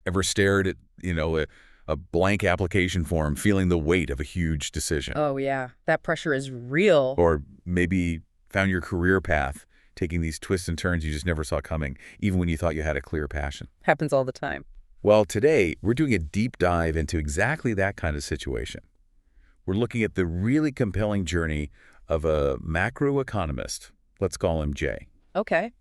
Ever stared at, a blank application form, feeling the weight of a huge decision? Oh, yeah. That pressure is real. Or maybe found your career path taking these twists and turns you just never saw coming, even when you thought you had a clear passion. Happens all the time. Well, today, we're doing a deep dive into exactly that kind of situation. We're looking at the really compelling journey of a macroeconomist. Let's call him Jay. Okay.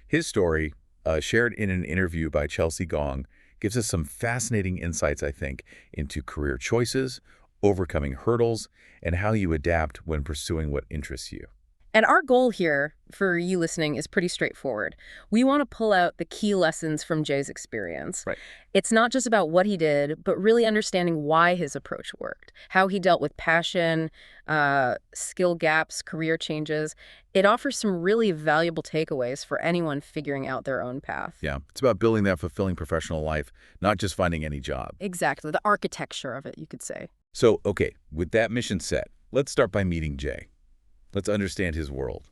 His story, shared in an interview by Chelsea Gong, gives us some fascinating insights, I think, into career choices, overcoming hurdles, and how you adapt when pursuing what interests you. And our goal here, for you listening, is pretty straightforward. We want to pull out the key lessons from Jay's experience. Right. It's not just about what he did, but really understanding why his approach worked, how he dealt with passion, skill gaps, career changes. It offers some really valuable takeaways for anyone figuring out their own path. Yeah, it's about building that fulfilling professional life, not just finding any job. Exactly, the architecture of it, you could say. So, okay, with that mission set, let's start by meeting Jay. Let's understand his world.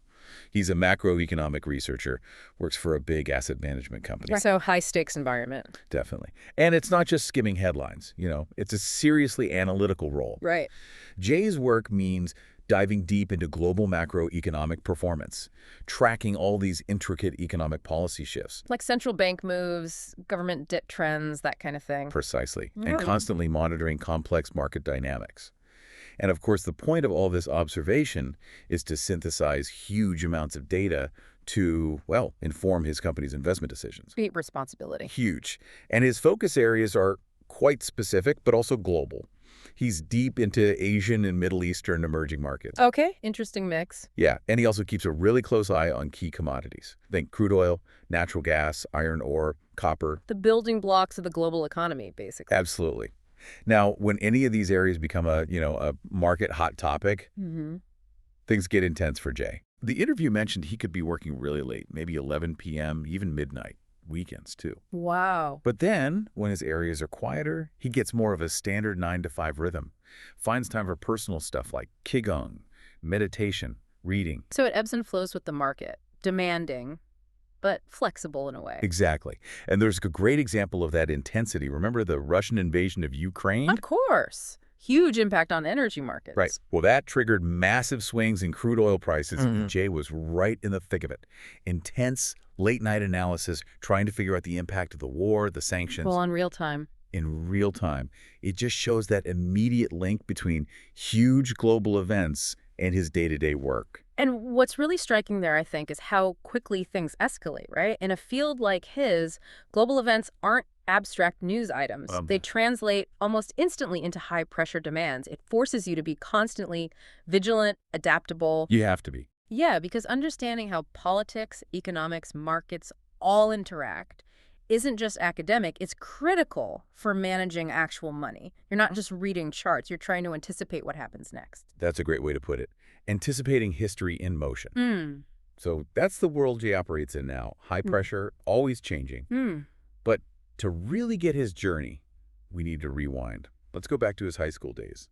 He's a macroeconomic researcher, works for a big asset management company. So high-stakes environment. Definitely. And it's not just skimming headlines, It's a seriously analytical role. Right. Jay's work means diving deep into global macroeconomic performance, tracking all these intricate economic policy shifts. Like central bank moves, government debt trends, that kind of thing. Precisely. And constantly monitoring complex market dynamics. And of course, the point of all this observation is to synthesize huge amounts of data to, well, inform his company's investment decisions. Great responsibility. Huge. And his focus areas are quite specific, but also global. He's deep into Asian and Middle Eastern emerging markets. Okay, interesting mix. Yeah, and he also keeps a really close eye on key commodities. Think crude oil, natural gas, iron ore, copper. The building blocks of the global economy, basically. Absolutely. Now, when any of these areas become a market hot topic, things get intense for Jay. The interview mentioned he could be working really late, maybe 11 p.m., even midnight, weekends too. Wow. But then, when his areas are quieter, he gets more of a standard 9-to-5 rhythm, finds time for personal stuff like qigong, meditation, reading. So it ebbs and flows with the market, demanding, but flexible in a way. Exactly. And there's a great example of that intensity. Remember the Russian invasion of Ukraine? Of course. Huge impact on energy markets. Right. Well, that triggered massive swings in crude oil prices. Jay was right in the thick of it. Intense, late-night analysis, trying to figure out the impact of the war, the sanctions. Well, in real time. In real time. It just shows that immediate link between huge global events and his day-to-day work. And what's really striking there, I think, is how quickly things escalate, right? In a field like his, global events aren't abstract news items. They translate almost instantly into high-pressure demands. It forces you to be constantly vigilant, adaptable. You have to be. Yeah, because understanding how politics, economics, markets all interact isn't just academic, it's critical for managing actual money. You're not just reading charts, you're trying to anticipate what happens next. That's a great way to put it. Anticipating history in motion. So that's the world Jay operates in now. High pressure, always changing. But to really get his journey, we need to rewind. Let's go back to his high school days.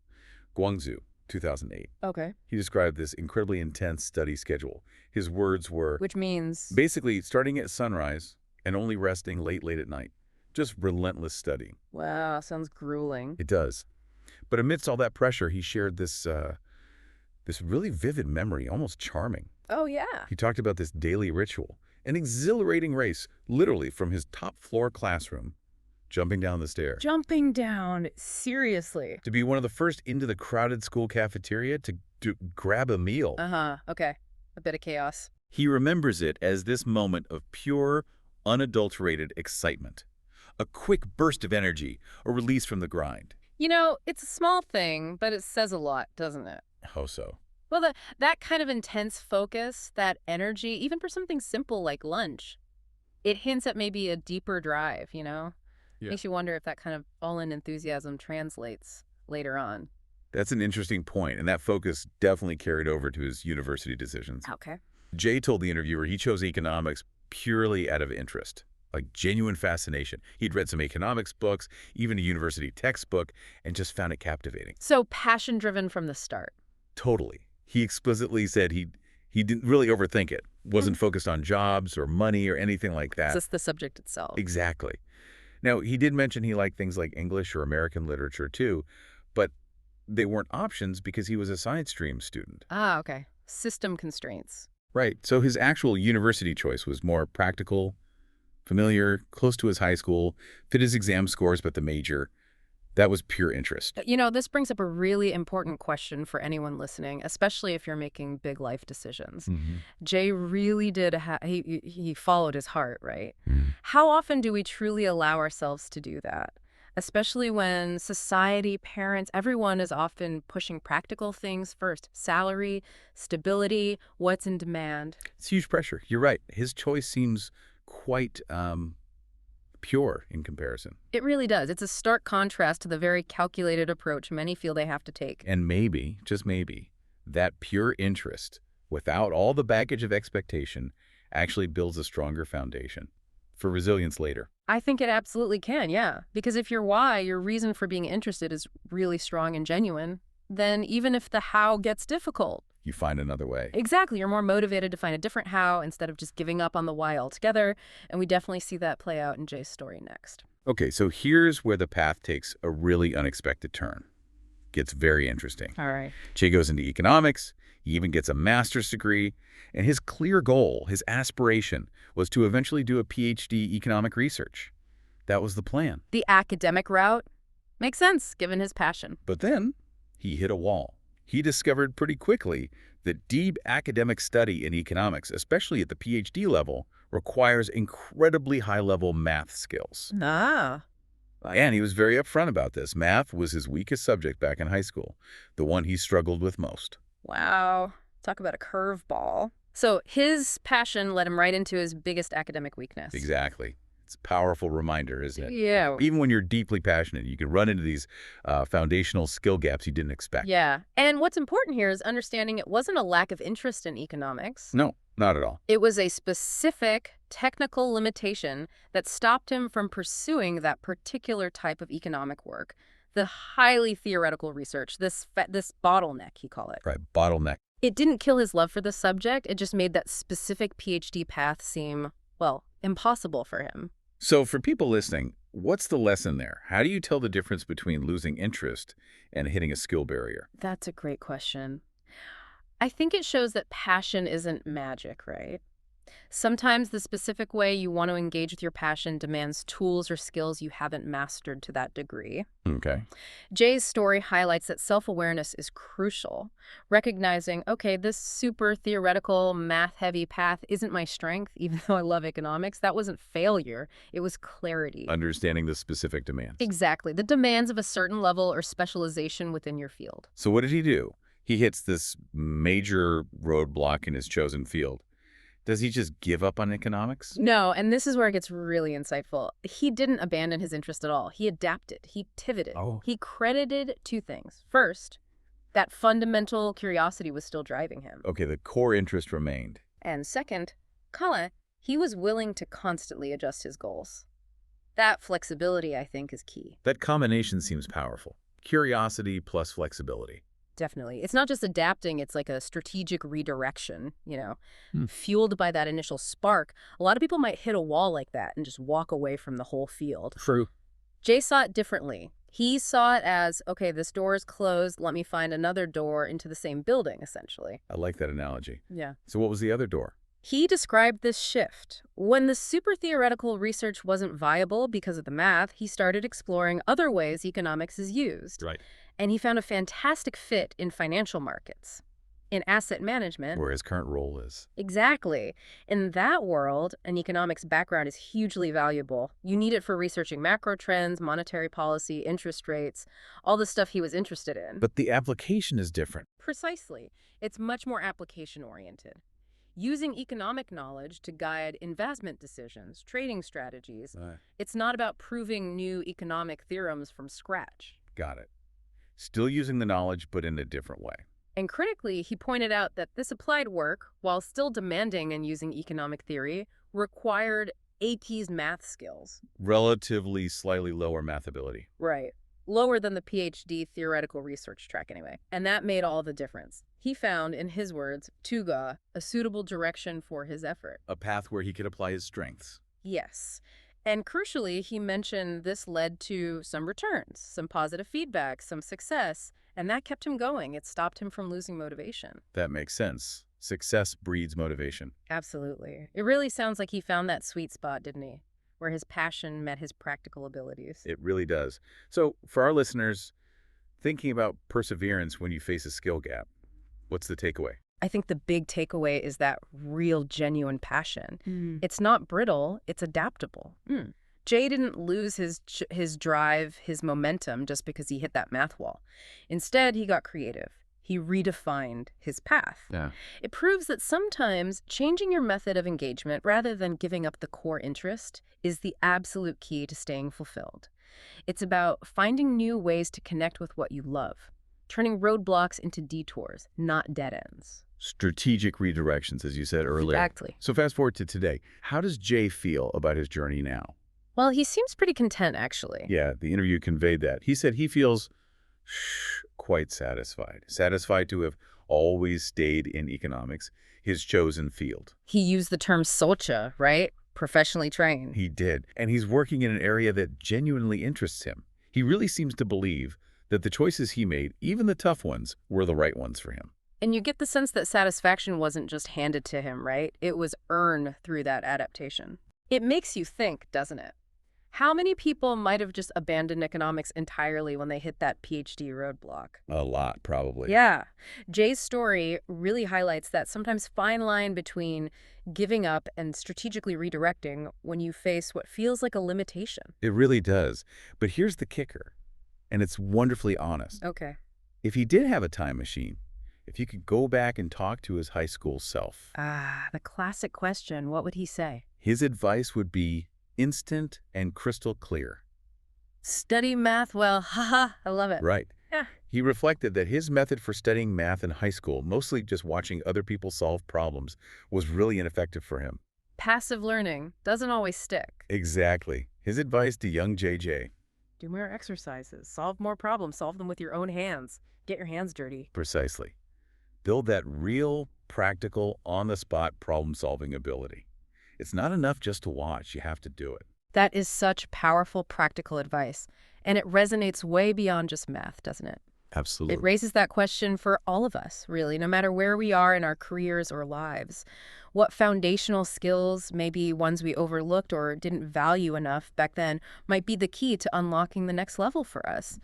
Guangzhou, 2008. Okay. He described this incredibly intense study schedule. His words were... Which means... basically starting at sunrise and only resting late at night. Just relentless studying. Wow, sounds grueling. It does. But amidst all that pressure, he shared this really vivid memory, almost charming. Oh, yeah. He talked about this daily ritual, an exhilarating race, literally from his top floor classroom, jumping down the stairs. Jumping down, seriously. To be one of the first into the crowded school cafeteria to grab a meal. Okay. A bit of chaos. He remembers it as this moment of pure, unadulterated excitement. A quick burst of energy, a release from the grind. It's a small thing, but it says a lot, doesn't it? How so? Well, that kind of intense focus, that energy, even for something simple like lunch, it hints at maybe a deeper drive, Yeah. Makes you wonder if that kind of all-in enthusiasm translates later on. That's an interesting point, and that focus definitely carried over to his university decisions. Okay. Jay told the interviewer he chose economics purely out of interest, like genuine fascination. He'd read some economics books, even a university textbook, and just found it captivating. So passion-driven from the start. Totally. He explicitly said he didn't really overthink it, wasn't focused on jobs or money or anything like that. It's just the subject itself. Exactly. Now, he did mention he liked things like English or American literature, too, but they weren't options because he was a science stream student. Ah, okay. System constraints. Right. So his actual university choice was more practical, familiar, close to his high school, fit his exam scores, but the major, that was pure interest. You know, this brings up a really important question for anyone listening, especially if you're making big life decisions. Jay really did, he followed his heart, right? How often do we truly allow ourselves to do that? Especially when society, parents, everyone is often pushing practical things first. Salary, stability, what's in demand. It's huge pressure. You're right. His choice seems quite pure in comparison. It really does. It's a stark contrast to the very calculated approach many feel they have to take. And maybe, just maybe, that pure interest, without all the baggage of expectation, actually builds a stronger foundation for resilience later. I think it absolutely can, yeah. Because if your why, your reason for being interested is really strong and genuine, then even if the how gets difficult, you find another way. Exactly. You're more motivated to find a different how instead of just giving up on the why altogether. And we definitely see that play out in Jay's story next. Okay, so here's where the path takes a really unexpected turn. Gets very interesting. All right. Jay goes into economics. He even gets a master's degree. And his clear goal, his aspiration, was to eventually do a PhD economic research. That was the plan. The academic route makes sense, given his passion. But then he hit a wall. He discovered pretty quickly that deep academic study in economics, especially at the PhD level, requires incredibly high-level math skills. And he was very upfront about this. Math was his weakest subject back in high school, the one he struggled with most. Wow. Talk about a curveball. So his passion led him right into his biggest academic weakness. Exactly. It's a powerful reminder, isn't it? Yeah. Even when you're deeply passionate, you can run into these foundational skill gaps you didn't expect. Yeah. And what's important here is understanding it wasn't a lack of interest in economics. No, not at all. It was a specific technical limitation that stopped him from pursuing that particular type of economic work, the highly theoretical research, this bottleneck, he called it. Right, bottleneck. It didn't kill his love for the subject. It just made that specific PhD path seem, well, impossible for him. So for people listening, what's the lesson there? How do you tell the difference between losing interest and hitting a skill barrier? That's a great question. I think it shows that passion isn't magic, right? Sometimes the specific way you want to engage with your passion demands tools or skills you haven't mastered to that degree. Okay. Jay's story highlights that self-awareness is crucial. Recognizing, okay, this super theoretical, math-heavy path isn't my strength, even though I love economics. That wasn't failure. It was clarity. Understanding the specific demands. Exactly. The demands of a certain level or specialization within your field. So what did he do? He hits this major roadblock in his chosen field. Does he just give up on economics? No, and this is where it gets really insightful. He didn't abandon his interest at all. He adapted. He pivoted. Oh. He credited two things. First, that fundamental curiosity was still driving him. Okay, the core interest remained. And second, Colin, he was willing to constantly adjust his goals. That flexibility, I think, is key. That combination seems powerful. Curiosity plus flexibility. Definitely. It's not just adapting, it's like a strategic redirection, fueled by that initial spark. A lot of people might hit a wall like that and just walk away from the whole field. True. Jay saw it differently. He saw it as, okay, this door is closed, let me find another door into the same building, essentially. I like that analogy. Yeah. So what was the other door? He described this shift. When the super theoretical research wasn't viable because of the math, he started exploring other ways economics is used. Right. And he found a fantastic fit in financial markets, in asset management. Where his current role is. Exactly. In that world, an economics background is hugely valuable. You need it for researching macro trends, monetary policy, interest rates, all the stuff he was interested in. But the application is different. Precisely. It's much more application-oriented. Using economic knowledge to guide investment decisions, trading strategies. It's not about proving new economic theorems from scratch. Got it. Still using the knowledge, but in a different way. And critically, he pointed out that this applied work, while still demanding and using economic theory, required AP's math skills. Relatively slightly lower math ability. Right. Lower than the PhD theoretical research track anyway. And that made all the difference. He found, in his words, tuga, a suitable direction for his effort. A path where he could apply his strengths. Yes. And crucially, he mentioned this led to some returns, some positive feedback, some success, and that kept him going. It stopped him from losing motivation. That makes sense. Success breeds motivation. Absolutely. It really sounds like he found that sweet spot, didn't he? Where his passion met his practical abilities. It really does. So for our listeners, thinking about perseverance when you face a skill gap, what's the takeaway? I think the big takeaway is that real, genuine passion. It's not brittle, it's adaptable. Jay didn't lose his drive, his momentum just because he hit that math wall. Instead, he got creative. He redefined his path. Yeah. It proves that sometimes changing your method of engagement rather than giving up the core interest is the absolute key to staying fulfilled. It's about finding new ways to connect with what you love, turning roadblocks into detours, not dead ends. Strategic redirections, as you said earlier. Exactly. So fast forward to today. How does Jay feel about his journey now? Well, he seems pretty content, actually. Yeah, the interview conveyed that. He said he feels quite satisfied. Satisfied to have always stayed in economics, his chosen field. He used the term solcha, right? Professionally trained. He did. And he's working in an area that genuinely interests him. He really seems to believe that the choices he made, even the tough ones, were the right ones for him. And you get the sense that satisfaction wasn't just handed to him, right? It was earned through that adaptation. It makes you think, doesn't it? How many people might have just abandoned economics entirely when they hit that PhD roadblock? A lot, probably. Yeah. Jay's story really highlights that sometimes fine line between giving up and strategically redirecting when you face what feels like a limitation. It really does. But here's the kicker, and it's wonderfully honest. Okay. If he did have a time machine, if he could go back and talk to his high school self. The classic question, what would he say? His advice would be instant and crystal clear. Study math well. Haha, I love it. Right. Yeah. He reflected that his method for studying math in high school, mostly just watching other people solve problems, was really ineffective for him. Passive learning doesn't always stick. Exactly. His advice to young JJ. Do more exercises. Solve more problems. Solve them with your own hands. Get your hands dirty. Precisely. Build that real, practical, on-the-spot problem-solving ability. It's not enough just to watch. You have to do it. That is such powerful, practical advice. And it resonates way beyond just math, doesn't it? Absolutely. It raises that question for all of us, really, no matter where we are in our careers or lives. What foundational skills, maybe ones we overlooked or didn't value enough back then, might be the key to unlocking the next level for us?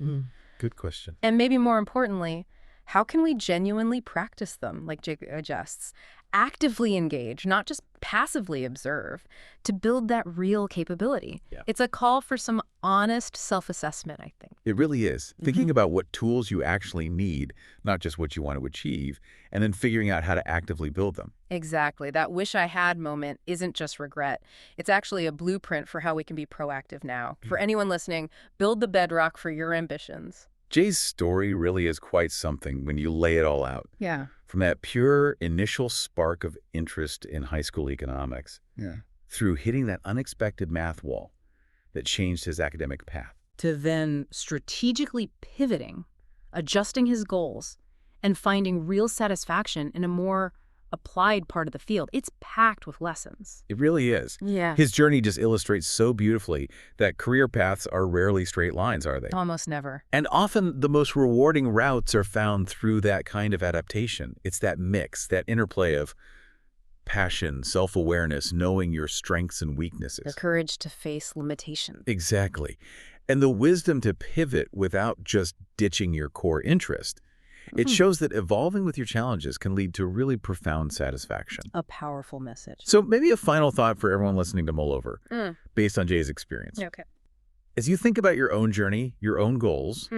Good question. And maybe more importantly, how can we genuinely practice them, like Jake suggests? Actively engage, not just passively observe, to build that real capability. Yeah. It's a call for some honest self-assessment, I think. It really is. Thinking about what tools you actually need, not just what you want to achieve, and then figuring out how to actively build them. Exactly. That wish I had moment isn't just regret. It's actually a blueprint for how we can be proactive now. For anyone listening, build the bedrock for your ambitions. Jay's story really is quite something when you lay it all out. Yeah. From that pure initial spark of interest in high school economics, through hitting that unexpected math wall that changed his academic path. To then strategically pivoting, adjusting his goals, and finding real satisfaction in a more applied part of the field. It's packed with lessons. It really is. Yeah. His journey just illustrates so beautifully that career paths are rarely straight lines, are they? Almost never. And often the most rewarding routes are found through that kind of adaptation. It's that mix, that interplay of passion, self-awareness, knowing your strengths and weaknesses. The courage to face limitations. Exactly. And the wisdom to pivot without just ditching your core interest. It shows that evolving with your challenges can lead to really profound satisfaction. A powerful message. So maybe a final thought for everyone listening to mull over, based on Jay's experience. Okay. As you think about your own journey, your own goals,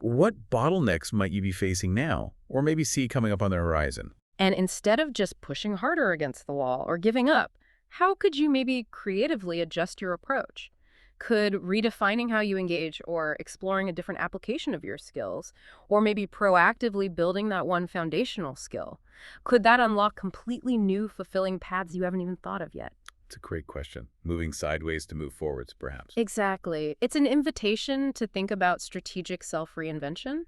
what bottlenecks might you be facing now, or maybe see coming up on the horizon? And instead of just pushing harder against the wall or giving up, how could you maybe creatively adjust your approach? Could redefining how you engage or exploring a different application of your skills, or maybe proactively building that one foundational skill, could that unlock completely new, fulfilling paths you haven't even thought of yet? It's a great question. Moving sideways to move forwards, perhaps. Exactly. It's an invitation to think about strategic self-reinvention,